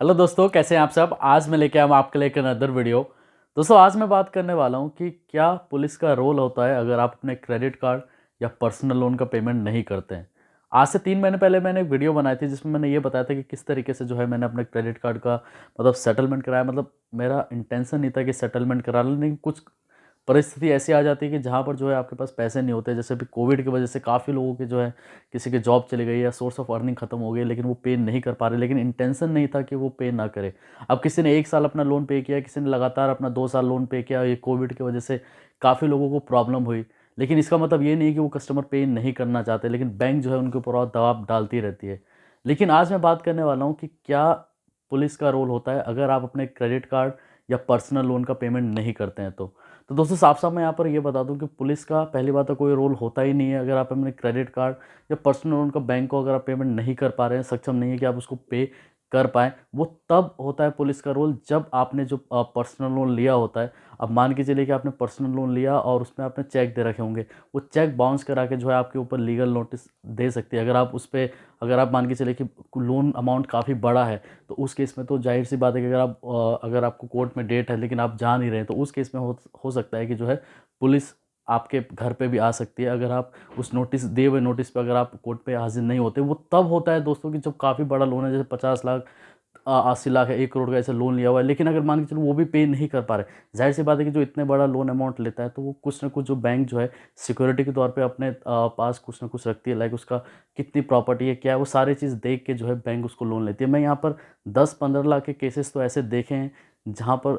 Hello दोस्तों, कैसे हैं आप सब। आज मैं लेके आया हूं आपके लिए एक अनदर वीडियो। दोस्तों, आज मैं बात करने वाला हूं कि क्या पुलिस का रोल होता है अगर आप अपने क्रेडिट कार्ड या पर्सनल लोन का पेमेंट नहीं करते हैं। आज से 3 महीने पहले मैंने एक वीडियो बनाई थी जिसमें मैंने ये बताया था कि किस तरीके से जो है मैंने अपने क्रेडिट कार्ड का सेटलमेंट कराया। मेरा इंटेंशन नहीं था कि सेटलमेंट करा लें, लेकिन कुछ परिस्थिति ऐसी आ जाती है कि जहाँ पर जो है आपके पास पैसे नहीं होते। जैसे अभी कोविड की वजह से काफ़ी लोगों के जो है किसी की जॉब चली गई या सोर्स ऑफ अर्निंग खत्म हो गई, लेकिन वो पे नहीं कर पा रहे। लेकिन इंटेंशन नहीं था कि वो पे ना करे। अब किसी ने 1 साल अपना लोन पे किया, किसी ने लगातार अपना 2 साल लोन पे किया। ये कोविड की वजह से काफ़ी लोगों को प्रॉब्लम हुई। लेकिन इसका मतलब ये नहीं है कि वो कस्टमर पे नहीं करना चाहते, लेकिन बैंक जो है उनके ऊपर और दबाव डालती रहती है। लेकिन आज मैं बात करने वाला हूँ कि क्या पुलिस का रोल होता है अगर आप अपने क्रेडिट कार्ड या पर्सनल लोन का पेमेंट नहीं करते हैं। तो दोस्तों, साफ साफ मैं यहाँ पर ये बता दूं कि पुलिस का पहली बात तो कोई रोल होता ही नहीं है अगर आप अपने क्रेडिट कार्ड या पर्सनल लोन का बैंक को अगर आप पेमेंट नहीं कर पा रहे हैं, सक्षम नहीं है कि आप उसको पे कर पाएँ। वो तब होता है पुलिस का रोल जब आपने जो पर्सनल लोन लिया होता है। अब मान के चलिए कि आपने पर्सनल लोन लिया और उसमें आपने चेक दे रखे होंगे। वो चेक बाउंस करा के जो है आपके ऊपर लीगल नोटिस दे सकती है। अगर आप मान के चलिए कि लोन अमाउंट काफ़ी बड़ा है, तो उस केस में तो ज़ाहिर सी बात है कि अगर आपको कोर्ट में डेट है लेकिन आप जा नहीं रहे हैं, तो उस केस में हो सकता है कि जो है पुलिस आपके घर पे भी आ सकती है। अगर आप उस नोटिस दिए हुए नोटिस पे अगर आप कोर्ट पे हाजिर नहीं होते। वो तब होता है दोस्तों कि जब काफ़ी बड़ा लोन है, जैसे 50 लाख 80 लाख है, 1 करोड़ का ऐसा लोन लिया हुआ है। लेकिन अगर मान के चलो वो भी पे नहीं कर पा रहे, जाहिर सी बात है कि जो इतने बड़ा लोन अमाउंट लेता है तो वो कुछ ना कुछ जो बैंक जो है सिक्योरिटी के तौर पे अपने पास कुछ ना कुछ रखती है। लाइक उसका कितनी प्रॉपर्टी है, क्या है, वो सारी चीज़ देख के जो है बैंक उसको लोन लेती है। मैं यहाँ पर 10-15 लाख के केसेस तो ऐसे देखे हैं जहाँ पर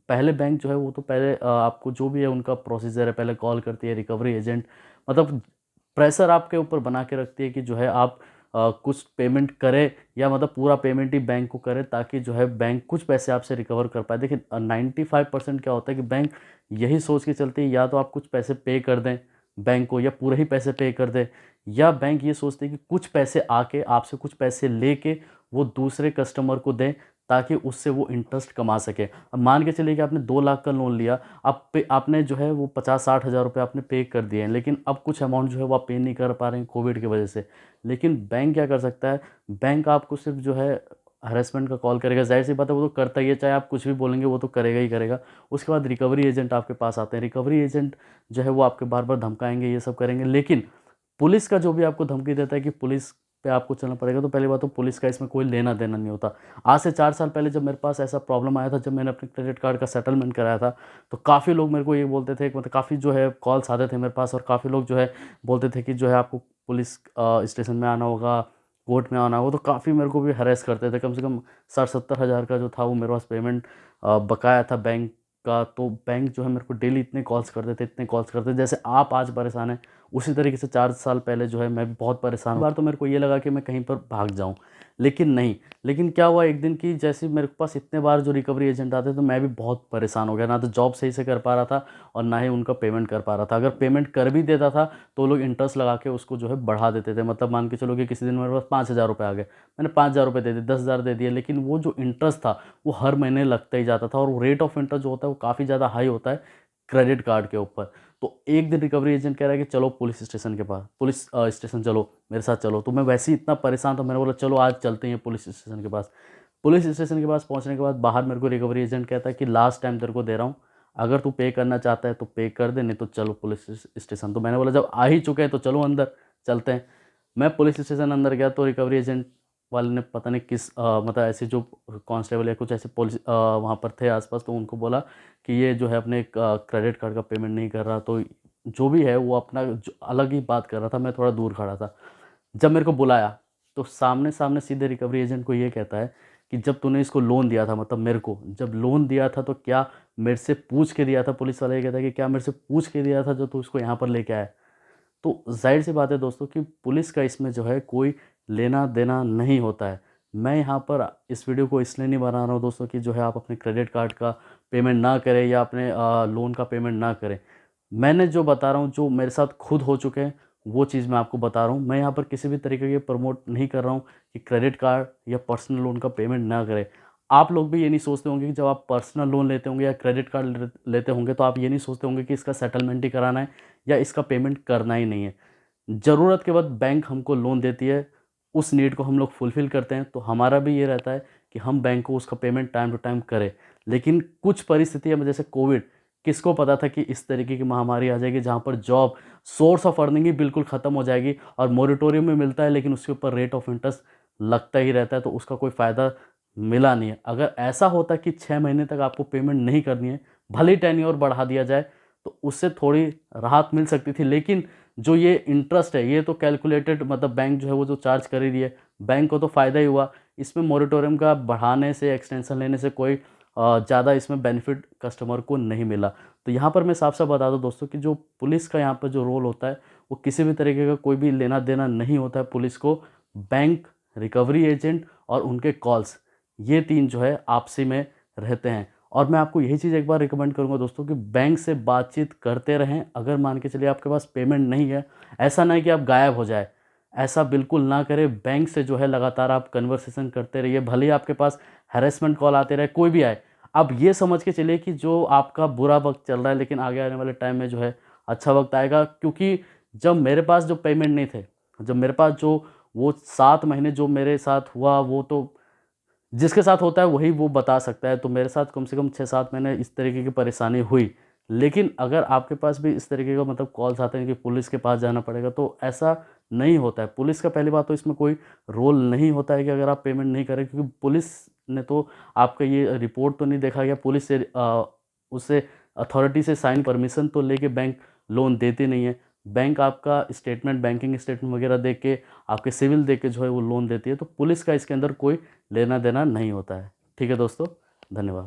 पहले बैंक जो है वो तो पहले आपको जो भी है उनका प्रोसीजर है, पहले कॉल करती है रिकवरी एजेंट। प्रेशर आपके ऊपर बना के रखती है कि जो है आप कुछ पेमेंट करें, या पूरा पेमेंट ही बैंक को करे, ताकि जो है बैंक कुछ पैसे आपसे रिकवर कर पाए। देखिए 95% क्या होता है कि बैंक यही सोच के चलती है, या तो आप कुछ पैसे पे कर दें बैंक को, या पूरे ही पैसे पे कर दें, या बैंक ये सोचते हैं कि कुछ पैसे आके आपसे कुछ पैसे लेके वो दूसरे कस्टमर को दें, ताकि उससे वो इंटरेस्ट कमा सके। अब मान के चलिए कि आपने 2 लाख का लोन लिया, आपने जो है वो 50-60 हज़ार रुपये आपने पे कर दिए हैं, लेकिन अब कुछ अमाउंट जो है वो आप पे नहीं कर पा रहे हैं कोविड की वजह से। लेकिन बैंक क्या कर सकता है, बैंक आपको सिर्फ जो है हरेसमेंट का कॉल करेगा। ज़ाहिर सी बात है, वो तो करता ही है, चाहे आप कुछ भी बोलेंगे वो तो करेगा ही करेगा। उसके बाद रिकवरी एजेंट आपके पास आते हैं। रिकवरी एजेंट जो है वो आपके बार बार धमकाएंगे, ये सब करेंगे। लेकिन पुलिस का जो भी आपको धमकी देता है कि पुलिस पे आपको चलना पड़ेगा, तो पहली बात तो पुलिस का इसमें कोई लेना देना नहीं होता। आज से 4 साल पहले जब मेरे पास ऐसा प्रॉब्लम आया था, जब मैंने अपने क्रेडिट कार्ड का सेटलमेंट कराया था, तो काफ़ी लोग मेरे को ये बोलते थे, काफ़ी जो है कॉल्स आते थे मेरे पास, और काफ़ी लोग जो है बोलते थे कि जो है आपको पुलिस स्टेशन में आना होगा, कोर्ट में आना होगा। तो काफ़ी मेरे को भी हरेस करते थे। कम से कम 60-70 हज़ार का जो था वो मेरे पास पेमेंट बकाया था बैंक का। तो बैंक जो है मेरे को डेली इतने कॉल्स करते थे, इतने कॉल्स करते थे। जैसे आप आज परेशान हैं, उसी तरीके से 4 साल पहले जो है मैं भी बहुत परेशान हूँ। बार तो मेरे को ये लगा कि मैं कहीं पर भाग जाऊँ, लेकिन नहीं। लेकिन क्या हुआ एक दिन की, जैसे मेरे पास इतने बार जो रिकवरी एजेंट आते तो मैं भी बहुत परेशान हो गया। ना तो जॉब सही से कर पा रहा था, और ना ही उनका पेमेंट कर पा रहा था। अगर पेमेंट कर भी देता था तो वो लोग इंटरेस्ट लगा के उसको जो है बढ़ा देते थे। मान के चलो कि किसी दिन मेरे पास 5 हज़ार रुपये आ गए, मैंने 5 हज़ार रुपये दे दिए, 10 हज़ार दे दिए, लेकिन वो जो इंटरेस्ट था वो हर महीने लगता ही जाता था। और वो रेट ऑफ इंटरेस्ट जो होता है वो काफ़ी ज़्यादा हाई होता है क्रेडिट कार्ड के ऊपर। तो एक दिन रिकवरी एजेंट कह रहा है कि चलो पुलिस स्टेशन के पास, पुलिस स्टेशन चलो, मेरे साथ चलो। तो मैं वैसे ही इतना परेशान था, मैंने बोला चलो आज चलते हैं पुलिस स्टेशन के पास। पुलिस स्टेशन के पास पहुंचने के बाद बाहर मेरे को रिकवरी एजेंट कहता है कि लास्ट टाइम तेरे को दे रहा हूँ, अगर तू पे करना चाहता है तो पे कर दे, नहीं तो चलो पुलिस स्टेशन। तो मैंने बोला जब आ ही चुके हैं तो चलो अंदर चलते हैं। मैं पुलिस स्टेशन अंदर गया तो रिकवरी एजेंट वाले ने पता नहीं किस ऐसे जो कांस्टेबल या कुछ ऐसे पुलिस वहाँ पर थे आसपास, तो उनको बोला कि ये जो है अपने क्रेडिट कार्ड का पेमेंट नहीं कर रहा। तो जो भी है वो अपना जो अलग ही बात कर रहा था, मैं थोड़ा दूर खड़ा था। जब मेरे को बुलाया तो सामने सामने सीधे रिकवरी एजेंट को ये कहता है कि जब तूने इसको लोन दिया था, मेरे को जब लोन दिया था, तो क्या मेरे से पूछ के दिया था? पुलिस वाला ये कहता है कि क्या मेरे से पूछ के दिया था जो तू इसको यहाँ पर लेके आया? तो ज़ाहिर सी बात है दोस्तों कि पुलिस का इसमें जो है कोई लेना देना नहीं होता है। मैं यहाँ पर इस वीडियो को इसलिए नहीं बना रहा हूँ दोस्तों कि जो है आप अपने क्रेडिट कार्ड का पेमेंट ना करें, या अपने लोन का पेमेंट ना करें। मैंने जो बता रहा हूँ, जो मेरे साथ खुद हो चुके हैं, वो चीज़ मैं आपको बता रहा हूँ। मैं यहाँ पर किसी भी तरीके की प्रमोट नहीं कर रहा हूँ कि क्रेडिट कार्ड या पर्सनल लोन का पेमेंट ना करें। आप लोग भी ये नहीं सोचते होंगे कि जब आप पर्सनल लोन लेते होंगे या क्रेडिट कार्ड लेते होंगे, तो आप ये नहीं सोचते होंगे कि इसका सेटलमेंट ही कराना है या इसका पेमेंट करना ही नहीं है। ज़रूरत के वक़्त बैंक हमको लोन देती है, उस नीड को हम लोग फुलफ़िल करते हैं। तो हमारा भी ये रहता है कि हम बैंक को उसका पेमेंट टाइम टू टाइम करें। लेकिन कुछ परिस्थितियाँ में जैसे कोविड, किसको पता था कि इस तरीके की महामारी आ जाएगी जहाँ पर जॉब, सोर्स ऑफ अर्निंग ही बिल्कुल ख़त्म हो जाएगी और मोरेटोरियम में मिलता है लेकिन उसके ऊपर रेट ऑफ इंटरेस्ट लगता ही रहता है, तो उसका कोई फ़ायदा मिला नहीं है। अगर ऐसा होता कि 6 महीने तक आपको पेमेंट नहीं करनी है, भले ही टेन्योर बढ़ा दिया जाए, तो उससे थोड़ी राहत मिल सकती थी। लेकिन जो ये इंटरेस्ट है ये तो कैलकुलेटेड, मतलब बैंक जो है वो जो चार्ज कर ही रही है, बैंक को तो फ़ायदा ही हुआ। इसमें मोरेटोरियम का बढ़ाने से, एक्सटेंशन लेने से कोई ज़्यादा इसमें बेनिफिट कस्टमर को नहीं मिला। तो यहाँ पर मैं साफ साफ बता दूँ दोस्तों कि जो पुलिस का यहाँ पर जो रोल होता है वो किसी भी तरीके का कोई भी लेना देना नहीं होता है पुलिस को। बैंक, रिकवरी एजेंट और उनके कॉल्स, ये तीन जो है आपसी में रहते हैं। और मैं आपको यही चीज़ एक बार रिकमेंड करूंगा दोस्तों कि बैंक से बातचीत करते रहें। अगर मान के चलिए आपके पास पेमेंट नहीं है, ऐसा नहीं कि आप गायब हो जाए, ऐसा बिल्कुल ना करें। बैंक से जो है लगातार आप कन्वर्सेशन करते रहिए, भले ही आपके पास हैरेसमेंट कॉल आते रहे, कोई भी आए। अब ये समझ के चलिए कि जो आपका बुरा वक्त चल रहा है लेकिन आगे आने वाले टाइम में जो है अच्छा वक्त आएगा। क्योंकि जब मेरे पास जो पेमेंट नहीं थे, जब मेरे पास जो वो 7 महीने जो मेरे साथ हुआ, वो तो जिसके साथ होता है वही वो बता सकता है। तो मेरे साथ कम से कम 6-7 महीने इस तरीके की परेशानी हुई। लेकिन अगर आपके पास भी इस तरीके का मतलब कॉल्स आते हैं कि पुलिस के पास जाना पड़ेगा, तो ऐसा नहीं होता है। पुलिस का पहली बात तो इसमें कोई रोल नहीं होता है कि अगर आप पेमेंट नहीं करें, क्योंकि पुलिस ने तो आपका ये रिपोर्ट तो नहीं देखा गया, पुलिस से उससे अथॉरिटी से साइन परमिशन तो लेके बैंक लोन देती नहीं है। बैंक आपका स्टेटमेंट, बैंकिंग स्टेटमेंट वगैरह देख के, आपके सिविल देख के जो है वो लोन देती है। तो पुलिस का इसके अंदर कोई लेना देना नहीं होता है। ठीक है दोस्तों, धन्यवाद।